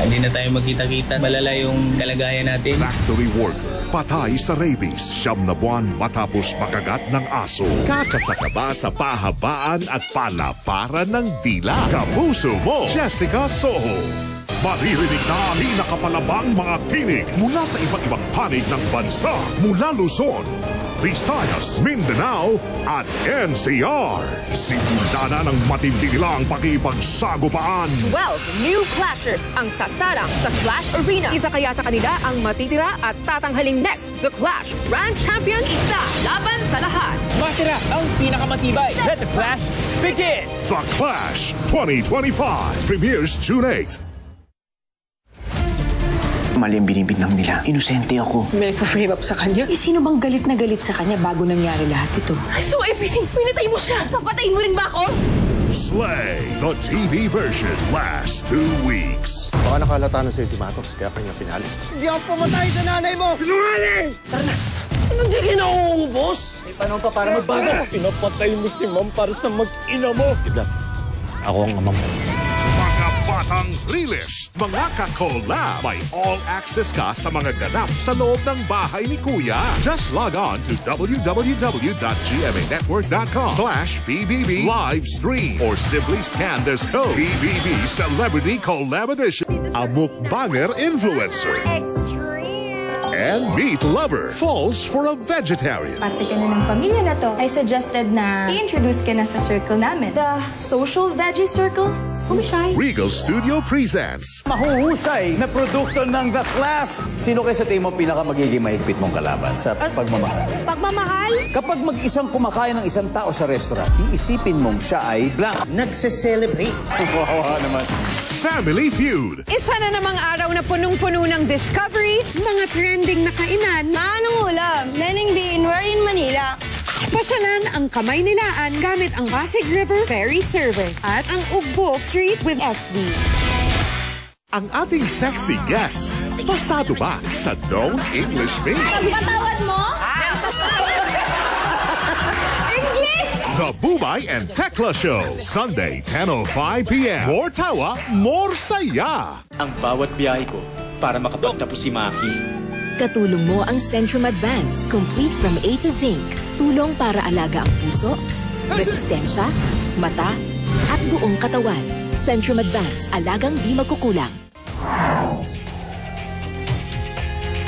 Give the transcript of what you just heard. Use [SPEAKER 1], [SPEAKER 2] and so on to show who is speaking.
[SPEAKER 1] Hindi na tayo magkita-kita. Malala yung kalagayan natin.
[SPEAKER 2] Factory worker, patay sa rabies. 9 na buwan matapos makagat ng aso. Kakasaka ba sa pahabaan at palaparan ng dila? Kapuso mo, Jessica Soho. Maririnig na pinakapalabang mga tinig mula sa iba't ibang panig ng bansa. Mula Luzon, Visayas, Mindanao at NCR. Simula na ng matindi nilang pakipagsagupaan.
[SPEAKER 3] 12 new clashers ang sasarang sa Clash Arena. Isa kaya sa kanila ang matitira at tatanghaling next The Clash Grand Champion. Isa laban sa lahat.
[SPEAKER 4] Matira ang pinakamatibay. Let the Clash begin!
[SPEAKER 2] The Clash 2025 premieres June 8.
[SPEAKER 5] Mali ang binibintang nila. Inosente ako.
[SPEAKER 6] May nag-frame up sa kanya?
[SPEAKER 7] Sino bang galit na galit sa kanya bago nangyari lahat ito?
[SPEAKER 3] So everything, pinatay mo siya. Papatayin mo rin ba ako?
[SPEAKER 2] Slay, the TV version, lasts 2 weeks.
[SPEAKER 8] Baka nakalata na sa'yo si Matos, kaya kanya pinalis.
[SPEAKER 4] Hindi ako pumatay sa nanay mo! Sinungaling!
[SPEAKER 5] Tara na!
[SPEAKER 4] Hindi ka nauubos?
[SPEAKER 5] May panahon pa para magbago.
[SPEAKER 4] Pinapatay mo si Ma'am para sa mag-ina mo.
[SPEAKER 8] Kidlat, ako ang amang mo.
[SPEAKER 2] Mga batang lilis, mga ka-collab, may all-access ka sa mga ganap sa loob ng bahay ni Kuya. Just log on to www.gmanetwork.com/PBB livestream or simply scan this code. PBB Celebrity Collab Edition. A mukbanger influencer. And meat lover falls for a vegetarian.
[SPEAKER 9] Parte ka na ng pamilya na to. I suggested na i-introduce ka na sa circle namin. The Social Veggie Circle. Humishay.
[SPEAKER 2] Regal Studio presents
[SPEAKER 10] Mahuhusay na produkto ng The Clash. Sino kayo sa tingin mo pinaka magiging mahigpit mong kalaban sa pagmamahal?
[SPEAKER 9] Pagmamahal?
[SPEAKER 10] Kapag mag-isang kumakain ng isang tao sa restaurant, iisipin mong siya ay blank.
[SPEAKER 5] Nagse-celebrate.
[SPEAKER 10] Wawa naman.
[SPEAKER 2] Family Feud.
[SPEAKER 6] Isa na namang araw na punong-puno ng discovery, mga trending na kainan.
[SPEAKER 9] Anong ulam? Nening Bean, we're in Manila.
[SPEAKER 6] Pasyalan ang Kamay Nilaan gamit ang Pasig River Ferry Service at ang Ugbo Street with SB.
[SPEAKER 2] Ang ating sexy guests, pasado ba sa Known English Me?
[SPEAKER 9] Patawad mo? English!
[SPEAKER 2] The Bubay and Tekla Show, Sunday, 10:05 p.m. More tawa, more saya.
[SPEAKER 5] Ang bawat biyahe ko para makapagtapos si Maki.
[SPEAKER 7] Katulong mo ang Centrum Advance, complete from A to Zinc. Tulong para alaga ang puso, resistensya, mata, at buong katawan. Centrum Advance, alagang di magkukulang.